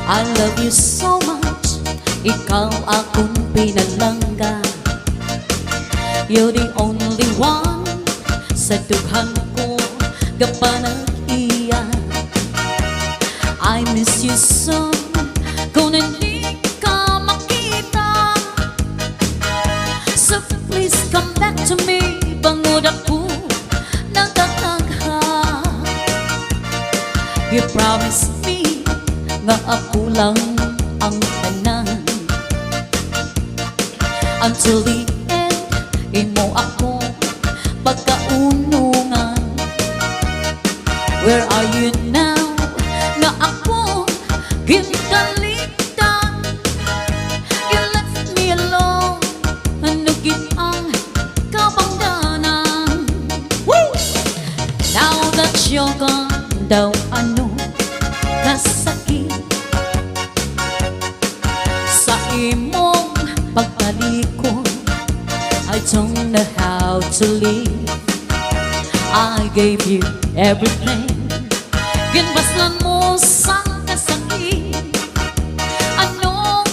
I love you so much, ikaw akong pinalangga. You're the only one sa dughan ko gapanag-iya. I miss you so kung hindi ka makita. So please come back to me, bangod ako nagtatagha. You promised me nga ako lang ang tanan. Until the end, imo ako pagkaunungan. Where are you now? Nga ako ginkaligtan. You left me alone, hanugid ang kabangdanan. Now that you're gone, daw ano kasakit sa imong pagtalikod. I don't know how to live. I gave you everything, ginbaslan mo sang kasakit. Anong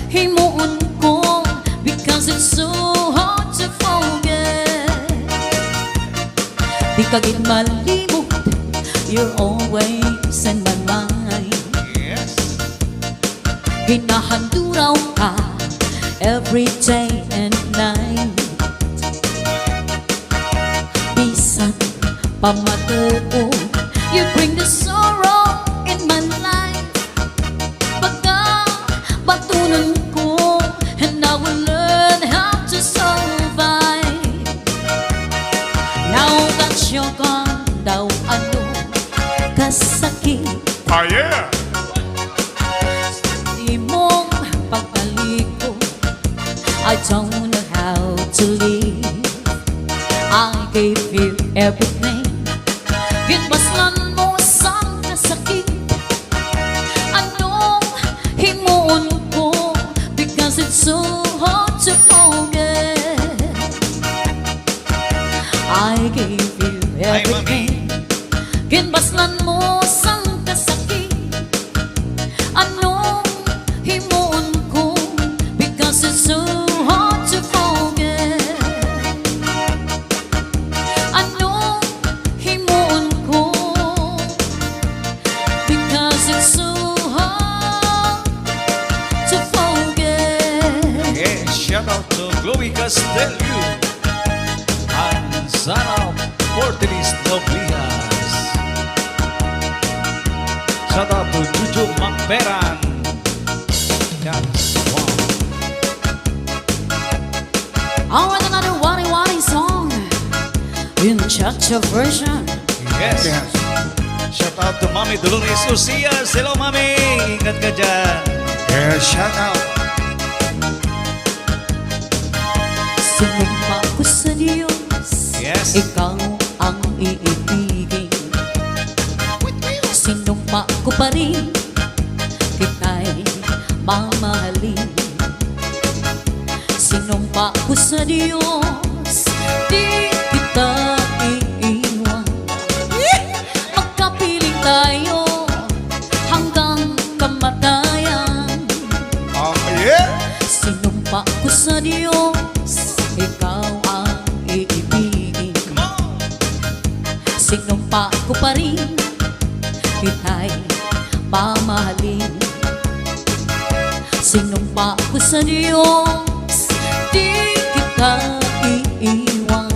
himuon ko, because it's so hard to forget. Di ka gid malimot, you're always in my mind. Yes. Ginahanduraw ka every day and night. Bisan pamatuo, you bring the sorrow in my life. Pagka batunan ko, and I will learn how to survive. Now that you're gone, daw ano kasakit. Ah, yeah. Imong pagtalikod, I don't know how to live. I gave you everything, ginbaslan mo sang kasakit. Anong himuon ko, because it's so hard to forget. I gave you Ay, everything, ginbaslan mo sang kasakit. Anong himuon ko, because it's so hard to forget. Anong himuon ko, because it's so hard to forget. Yes, shout out to Chloe Castelio and Sana Portelis Noblias. Shout out to Juju Macperan. That's one. I want another Waray song in cha-cha version. Yes. Shout out to Mami Dolores Ucias. Hello, Mami. Ingat ka dyan. Yeah, shout out. Sinumpa ko sa Diyos, Yes. ikaw ang iibigin. Sinumpa ko pa rin, kita'y mamahalin. Sinumpa ko sa Diyos, di kita iiwan. Magkapiling tayo hanggang kamatayan. Oh, yeah. Sinumpa ko sa Diyos, ikaw ang iibigin. Come on. Sinumpa ko pa rin, kita'y mamahalin. Sinumpa ko sa Diyos, di kita iiwan.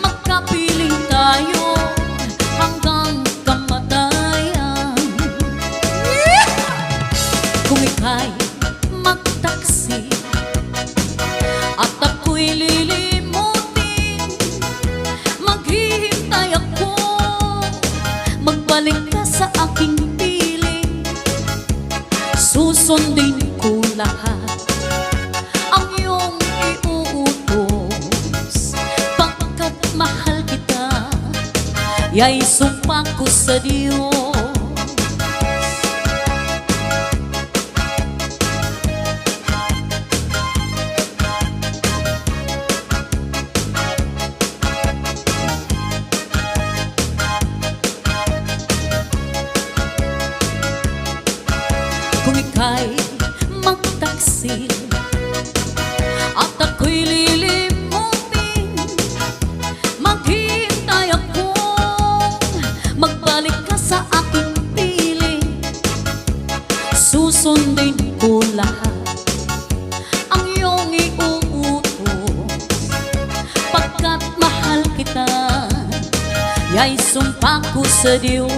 Magkapiling tayo hanggang kamatayan. Kung ika'y magtaksi at ako'y lilimutin, maghihintay ako, magbalik ka sa aking piling. Susundin ko lahat ang iyong iuutos, pagkat mahal kita, ya'y sumpa ko sa Diyos. Ya'y sumpa ko sa Diyos.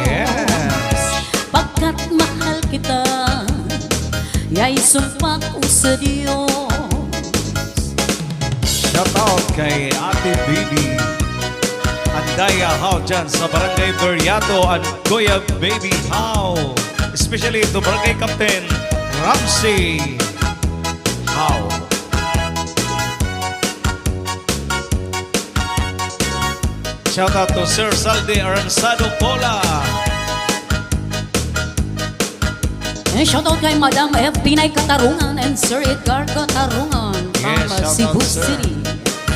Yes. Pagkat mahal kita, ya'y sumpa ko sa Diyos. Shout out kay Ate Baby Andaya How dyan sa Barangay Beryato and Goya Baby How. Especially to Barangay Captain Ramsey How. Shout out to Sir Salde Aransado Pola. Shoutout kay Madam F. Pinay Katarungan and Sir Edgar Katarungan from Yes, shout Cebu out, sir. City.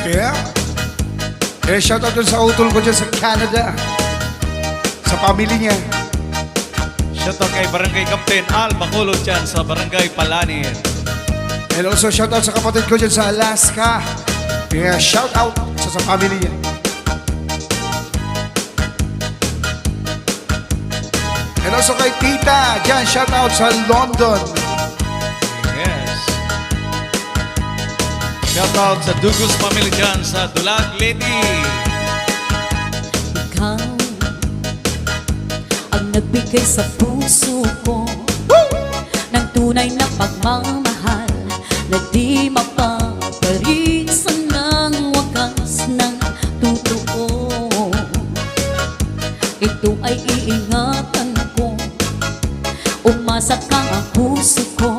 Yeah. Shout out dun sa utol ko dyan sa Canada. Sa family niya. Shout out kay Barangay Captain Al Bacolod dyan sa Barangay Palanin. And also shout out sa kapatid ko dyan sa Alaska. Yeah, shout out sa family niya. And also kay Tita dyan, shout out sa London. Yes. Shout out sa Dugos Family dyan sa Dulag Lady. Ikaw ang nagbigay sa puso ko ng tunay na pagmamahal na di mapaparisan ng wakas ng totoo. Ito ay iingatan ko, umasa kang ang puso ko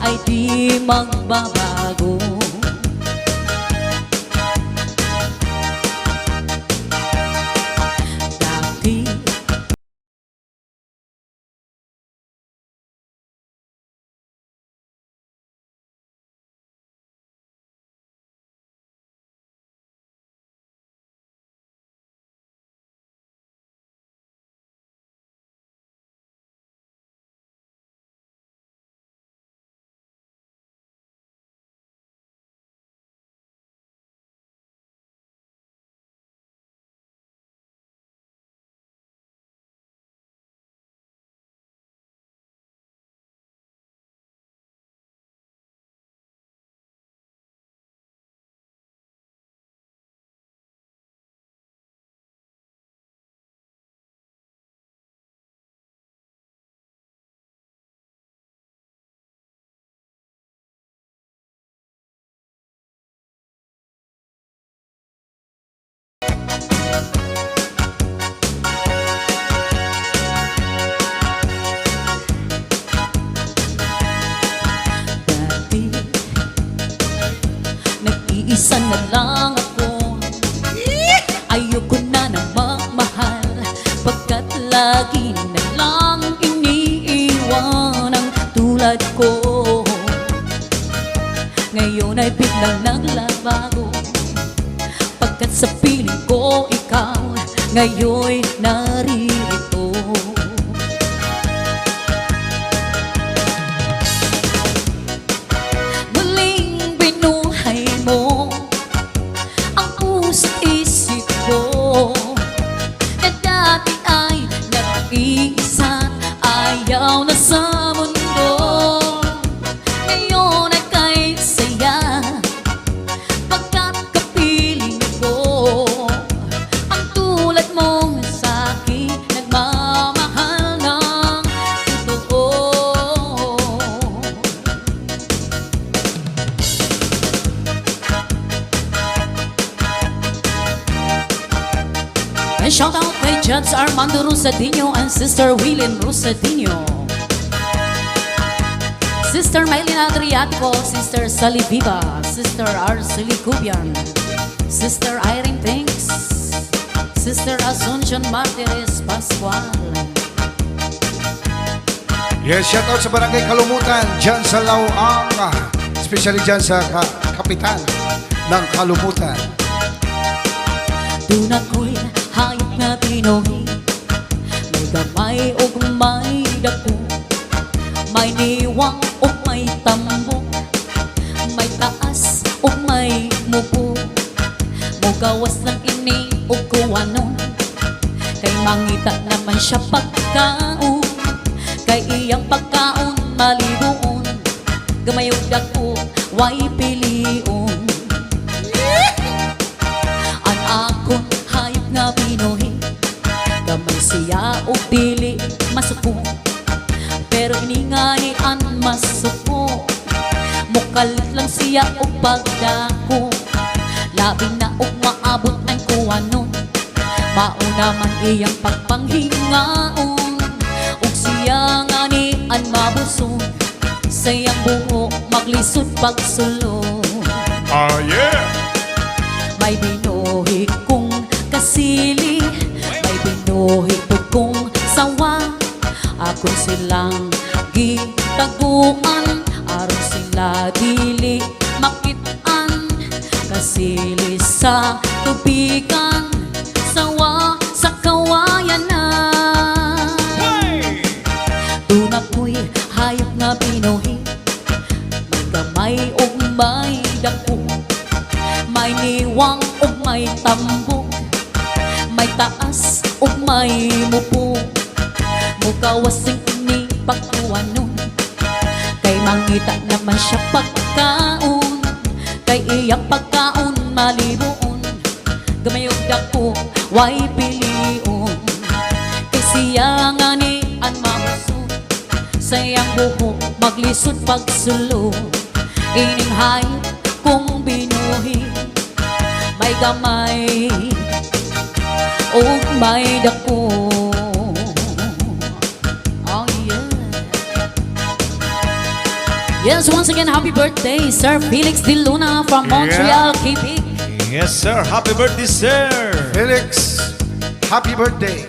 ay di magbabago. Dati nag-iisa na lang ako, ayoko na na magmahal, pagkat lagi na lang iniiwan ang tulad ko. Ngayon ay biglang naglabago, pagkat sa piling ko ikaw ngayon'y naririto. Muling binuhay mo ang puso't isip ko, na dati ay nag-iisa, ayaw na sa mundo. Ngayon ay kay saya, pagkat kapiling ko ang tulad mong sa'kin nagmamahal ng totoo. And shout out kay Judge Armando Rosadinho and Sister Willen Rosadinho, Sister Maylin Adriatico, Sister Sally Viva, Sister Arcely Cubian, Sister Irene Pinks, Sister Asuncion Martires Pascual. Yes, shout out sa Barangay Kalumutan dyan sa Lauang. Especially dyan sa kapitan ng Kalumutan. Doon ako'y hayop na Pinoy, may gamay o may dako, may niwang o may tambok, may taas o may mupo, mugawas ng ini o kuwanon, kay mangita naman siya pagkaon, kay iyang pagkaon malibuon, gamayog dako way pilion. An akong hayop nga Pinoy, siya o dili masuko, pero iningani an masuko. Mukalit lang siya o pagdako, labi na o maabot ang kuwanon. Mauna man iyang pagpanghingaon, ug siya nga ni an mabusog, sayang buhok maglisod pagsulod. Oh yeah! May binuhi kong kasili, may binuhi ko kong sawa. Ako silang gitaguan, aron sila dili makitaan. Kasili sa tubigan, sawa sa kawayan na. Tuna ko'y hayop nga binuhi, may gamay o may dako, may niwang o may tambok, may taas o may mupo. Mukawasing ini pagkuwanon, kay mangita naman siya pagkaon, kay iyang pagkaon malibuon. Gamayog dako, way pilion, kay siya nga ni an mabusog, sayang buhok maglisod pagsulod. Ining hayop kung binuhi, may gamay o may dako. Oh yeah. Yes, once again, happy birthday, Sir Felix De Luna from Montreal, Quebec. Yes, sir. Happy birthday, sir. Felix, happy birthday.